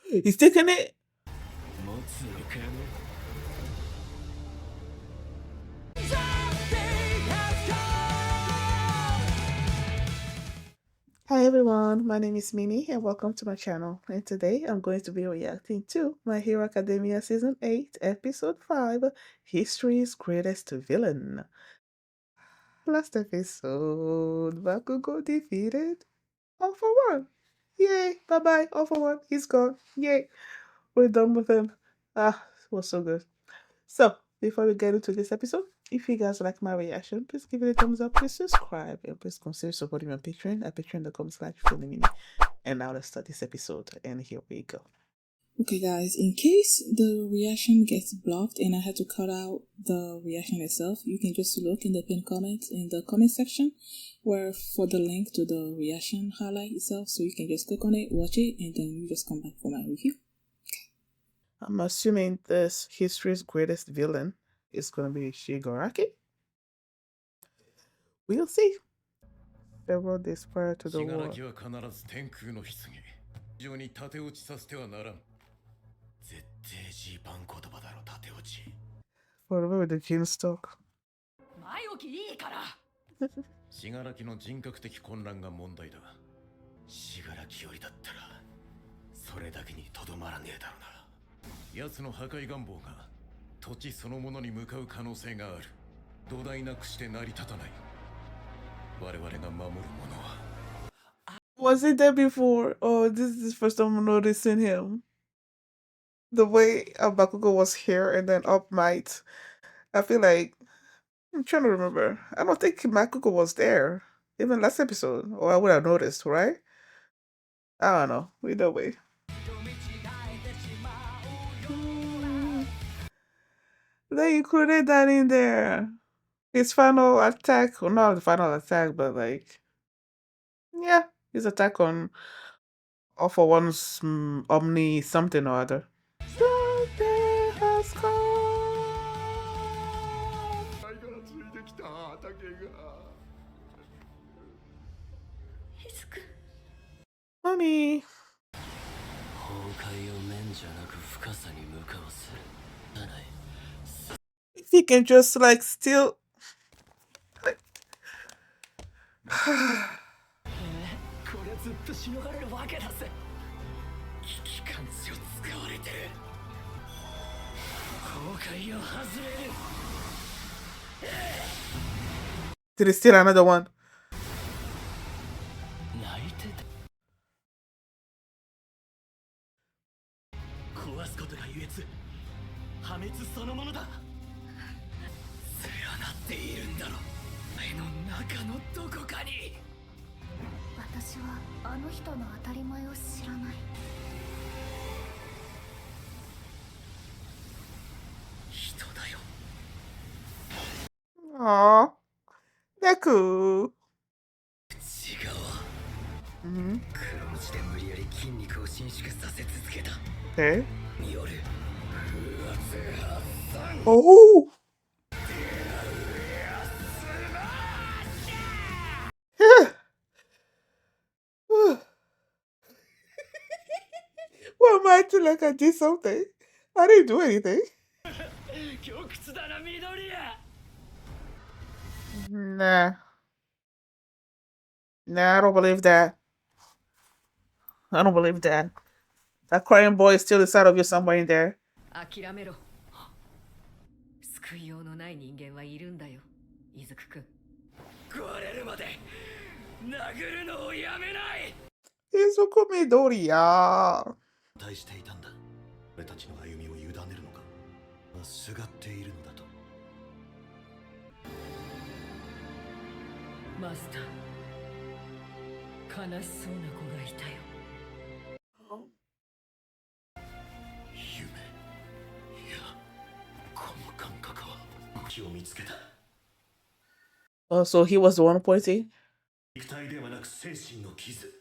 He's taking it. Hi everyone, my name is Mimi and welcome to my channel. And today I'm going to be reacting to My Hero Academia Season 8, Episode 5, History's Greatest Villain. Last episode, Bakugo defeated All for One. Yay, bye bye, All for One, he's gone. Yay, we're done with him. It was so good. So, before we get into this episode, if you guys like my reaction, please give it a thumbs up, please subscribe, and please consider supporting my Patreon at patreon.com/feelingmini. And now let's start this episode, and here we go. Okay guys, in case the reaction gets blocked and I had to cut out the reaction itself, you can just look in the pinned comments in the comment section where for the link to the reaction highlight itself, so you can just click on it, watch it, and then you just come back for my review. I'm assuming this history's greatest villain is going to be Shigaraki. We'll see. Several days prior to the war. Whatever with the Jinstock. 死柄木の人格的混乱が問題だ。死柄木よりだったらそれだけにとどまらねえだろうな。奴の破壊願望が土地そのものに向かう可能性がある。土台なくして成り立たない。我々が守るものは。Was it there before? Oh, this is the first time I'm noticing him. The way Bakugo was here and then Up Might. I feel like I'm trying to remember. I don't think Bakugo was there. Even last episode. Or I would have noticed, right? I don't know. Either way. They included that in there. His final attack, well, not the final attack, but like, yeah, his attack on All for One's Omni something or other. Something has come. Mommy. If he can just like still like did he steal another one? Aww. Deku. Okay. Oh. Why am I acting like I did something? I didn't do anything. Nah. Nah, I don't believe that. I don't believe that. That crying boy is still inside of you somewhere in there. Izuku Midoriya. 対していたんだ。俺たちの歩みを委ねるのか。すがっているのだと。マスター、悲しそうな子がいたよ。夢。いや、この感覚は気を見つけた。Oh, so he was the one pointing? 肉体ではなく精神の傷。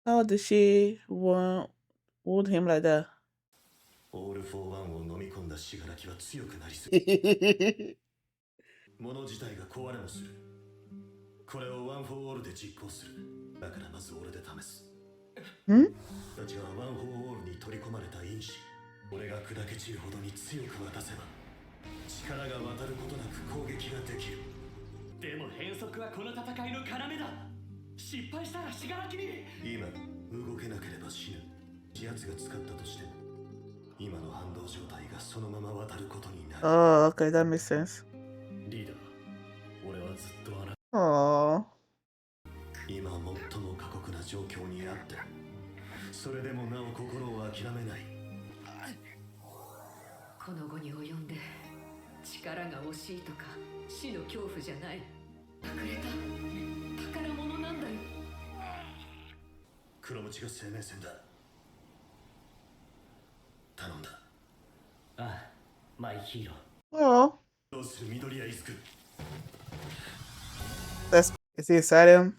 How did she wound him like that? オール・フォー・ワンを飲み込んだ死柄木は強くなりすぎ。物自体が壊れもする。これをワン・フォー・オールで実行する。だからまず俺で試す。たちはワン・フォー・オールに取り込まれた因子。俺が砕け散るほどに強く渡せば力が渡ることなく攻撃ができる。でも変則はこの戦いの要だ。失敗したら死柄木に。今動けなければ死ぬ。奴が使ったとしても今の反動状態がそのまま渡ることになる。 Oh, okay, that makes sense. リーダー、俺はずっとあな Oh, 今最も過酷な状況にあって、それでもなお心を諦めない。この後に及んで力が惜しいとか死の恐怖じゃない。隠れた宝物なんだよ。黒鞭が生命線だ。頼んだ。ああ、マイヒーロー。 oh, どうする緑谷イスク。 is he inside him?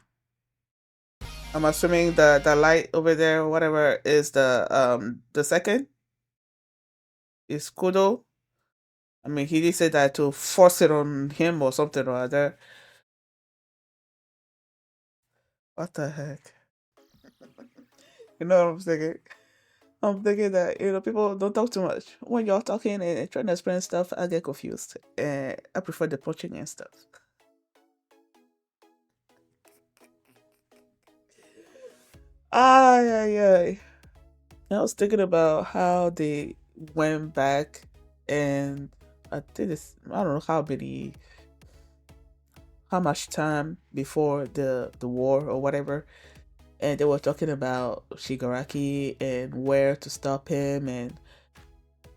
I'm assuming the light over there, whatever, is the second is Kudo. I mean, he did say that to force it on him or something or other. What the heck? You know what I'm thinking? I'm thinking that, people don't talk too much. When y'all talking and trying to explain stuff, I get confused. And I prefer the punching and stuff. Ay, ay, ay. I was thinking about how they went back and I think I don't know how much time before the war or whatever, and they were talking about Shigaraki and where to stop him and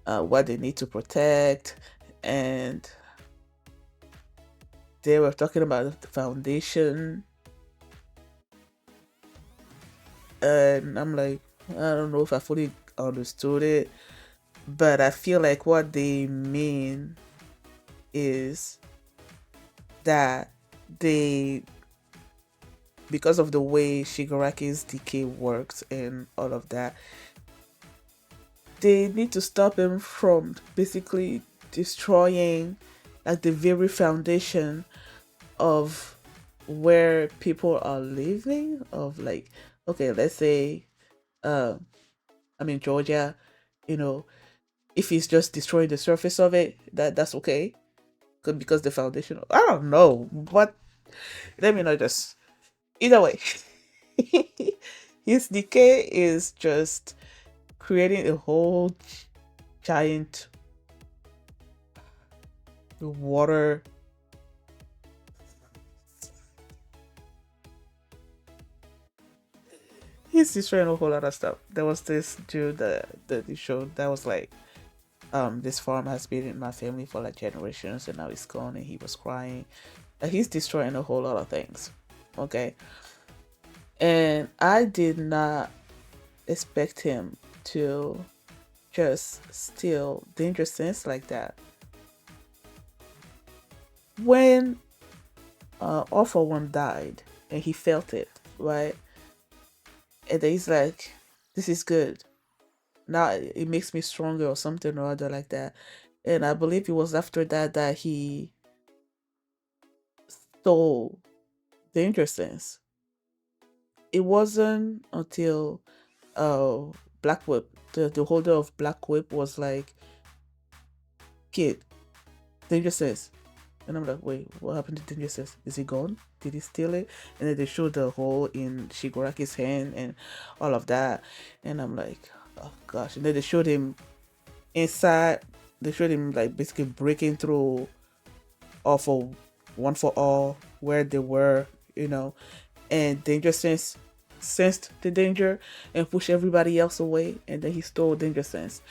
what they need to protect, and they were talking about the foundation, and I'm like, I don't know if I fully understood it, but I feel like what they mean is that they, because of the way Shigaraki's decay works and all of that, they need to stop him from basically destroying like the very foundation of where people are living, of like, okay, let's say I'm in Georgia, if he's just destroying the surface of it, that's okay. Because the foundation, I don't know, but let me know just either way. His decay is just creating a whole giant water. He's destroying a whole lot of stuff. There was this dude that he showed that was like, this farm has been in my family for like generations and now it's gone, and he was crying. Like, he's destroying a whole lot of things. Okay. And I did not expect him to just steal danger sense like that. When All For One died and he felt it, right? And then he's like, this is good. Now it makes me stronger or something or other like that. And I believe it was after that he stole danger sense. It wasn't until Black Whip, the holder of Black Whip, was like, kid, danger sense. And I'm like, wait, what happened to danger sense? Is he gone? Did he steal it? And then they showed the hole in Shigaraki's hand and all of that. And I'm like, oh gosh. And then they showed him inside. They showed him like basically breaking through All For One for All, where they were, and danger sense sensed the danger and pushed everybody else away, and then he stole danger sense.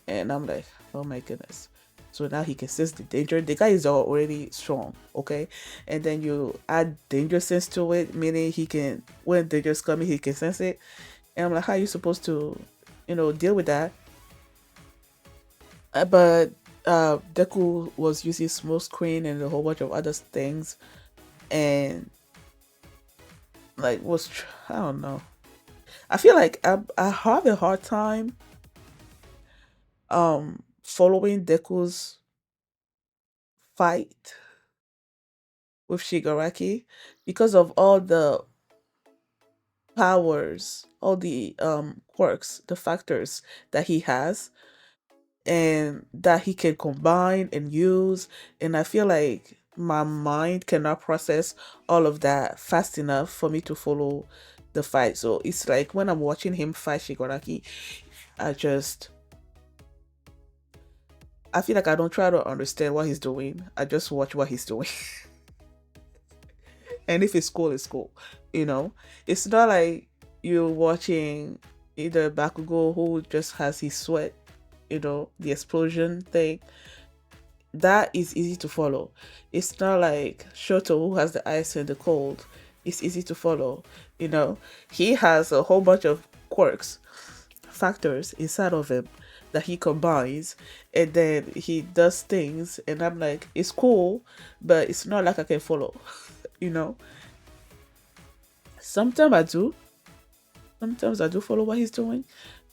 And I'm like, oh my goodness. So now he can sense the danger. The guy is already strong, okay? And then you add danger sense to it, meaning he can, when danger's coming, he can sense it. And I'm like, how are you supposed to, deal with that? But Deku was using smoke screen and a whole bunch of other things, and like I don't know. I feel like I have a hard time following Deku's fight with Shigaraki because of all the powers, all the quirks, the factors that he has and that he can combine and use. And I feel like my mind cannot process all of that fast enough for me to follow the fight. So it's like when I'm watching him fight Shigaraki, I just I feel like I don't try to understand what he's doing. I just watch what he's doing. And if it's cool, it's cool. You know? It's not like you're watching either Bakugo who just has his sweat, the explosion thing. That is easy to follow. It's not like Shoto who has the ice and the cold. It's easy to follow. You know, he has a whole bunch of quirks, factors inside of him that he combines, and then he does things, and I'm like, it's cool, but it's not like I can follow. you know, sometimes I do. Sometimes I do follow what he's doing,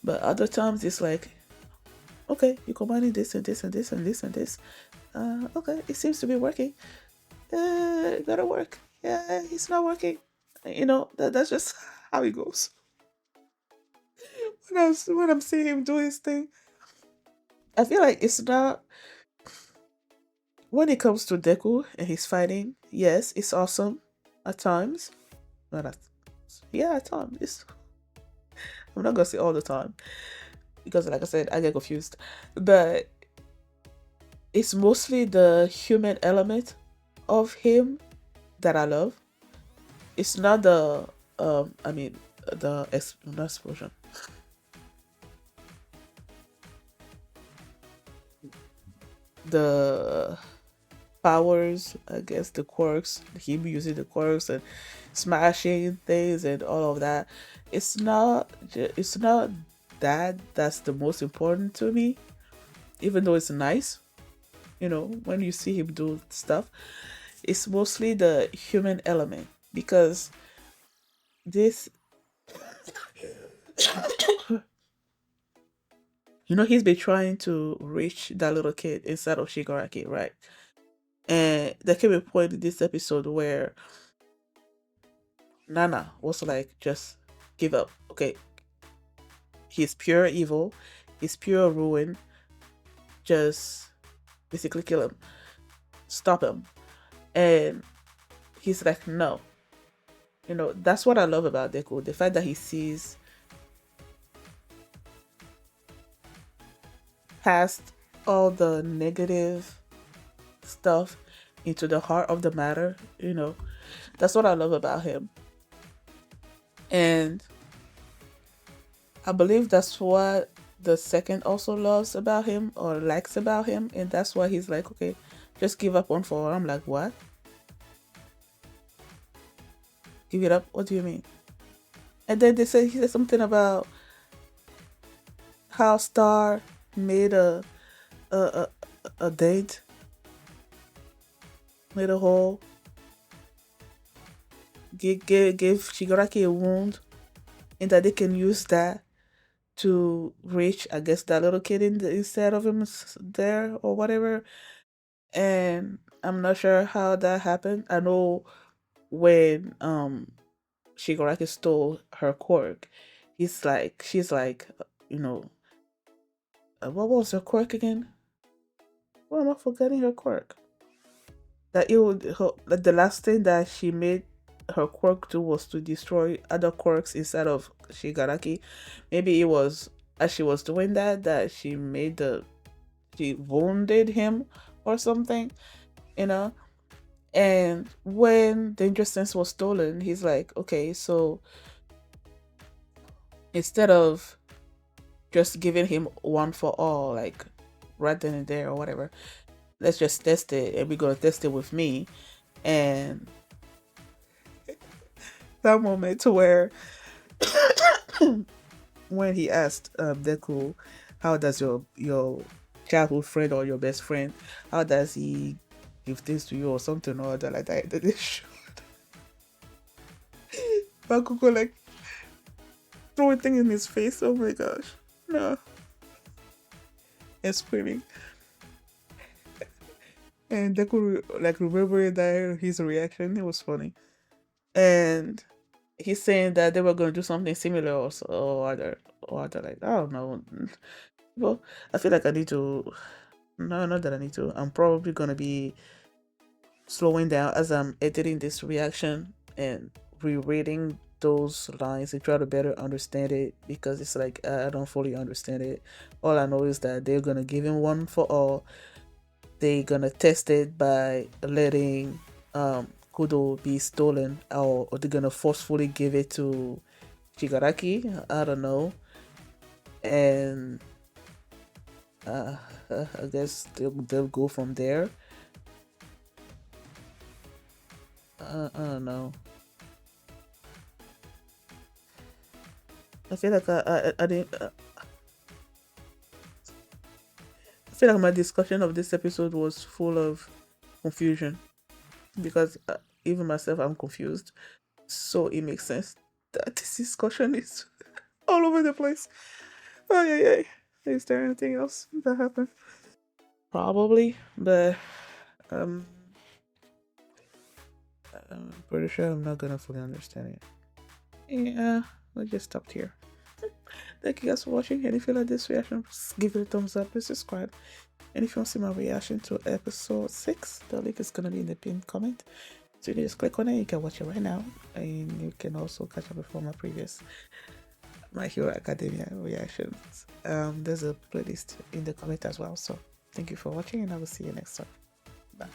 but other times it's like, okay, you're combining this and this and this and this and this. Okay, it seems to be working. It gotta work. Yeah, it's not working. That's just how it goes. When I'm seeing him do his thing, I feel like it's not. When it comes to Deku and his fighting, yes, it's awesome at times. Not at, yeah, at times. I'm not gonna say all the time because, like I said, I get confused. But it's mostly the human element of him that I love. It's not the I mean not explosion. The powers, I guess, the quirks, him using the quirks and smashing things and all of that. It's not that's the most important to me, even though it's nice, when you see him do stuff. It's mostly the human element because this he's been trying to reach that little kid inside of Shigaraki, right? And there came a point in this episode where Nana was like, just give up. Okay, he's pure evil, he's pure ruin. Just basically kill him, stop him. And he's like, no. That's what I love about Deku. The fact that he sees past all the negative stuff into the heart of the matter. That's what I love about him. And I believe that's what the second also loves about him or likes about him. And that's why he's like, okay, just give up one for all. I'm like, what? Give it up? What do you mean? And then he said something about how Star made a, a date, made a hole, gave Shigaraki a wound, and that they can use that to reach, I guess, that little kid instead of him there or whatever. And I'm not sure how that happened. I know when Shigaraki stole her quirk, she's like, what was her quirk again? Why am I forgetting her quirk? That like the last thing that she made her quirk do was to destroy other quirks inside of Shigaraki. Maybe it was as she was doing that she wounded him or something, you know. And when Dangerous Sense was stolen, he's like, okay, so instead of just giving him one for all, like right then and there or whatever, let's just test it, and we're gonna test it with me. And that moment where when he asked Deku, how does your childhood friend or your best friend, how does he give things to you or something or other like that? They showed Bakugo like throwing things in his face. Oh my gosh, no, and screaming. And Deku like remembering that his reaction, it was funny. And he's saying that they were going to do something similar also, or other, like, I don't know. Well, I feel like I need to. No, not that I need to. I'm probably gonna be slowing down as I'm editing this reaction and rereading those lines and try to better understand it, because it's like I don't fully understand it. All I know is that they're gonna give him one for all. They're gonna test it by letting Kudo be stolen, or they're gonna forcefully give it to Shigaraki. I don't know. And uh, I guess they'll go from there. I don't know. I feel like I didn't. I feel like my discussion of this episode was full of confusion, because even myself, I'm confused. So it makes sense that this discussion is all over the place. Oh yeah, yeah. Is there anything else that happened? Probably, but um, I'm pretty sure I'm not gonna fully understand it. Yeah, I just stopped here. Thank you guys for watching, and if you like this reaction, just give it a thumbs up and subscribe. And if you want to see my reaction to episode 6, the link is gonna be in the pinned comment. So you can just click on it, you can watch it right now, and you can also catch up with all my previous My Hero Academia reactions. There's a playlist in the comment as well. So thank you for watching, and I will see you next time. Bye.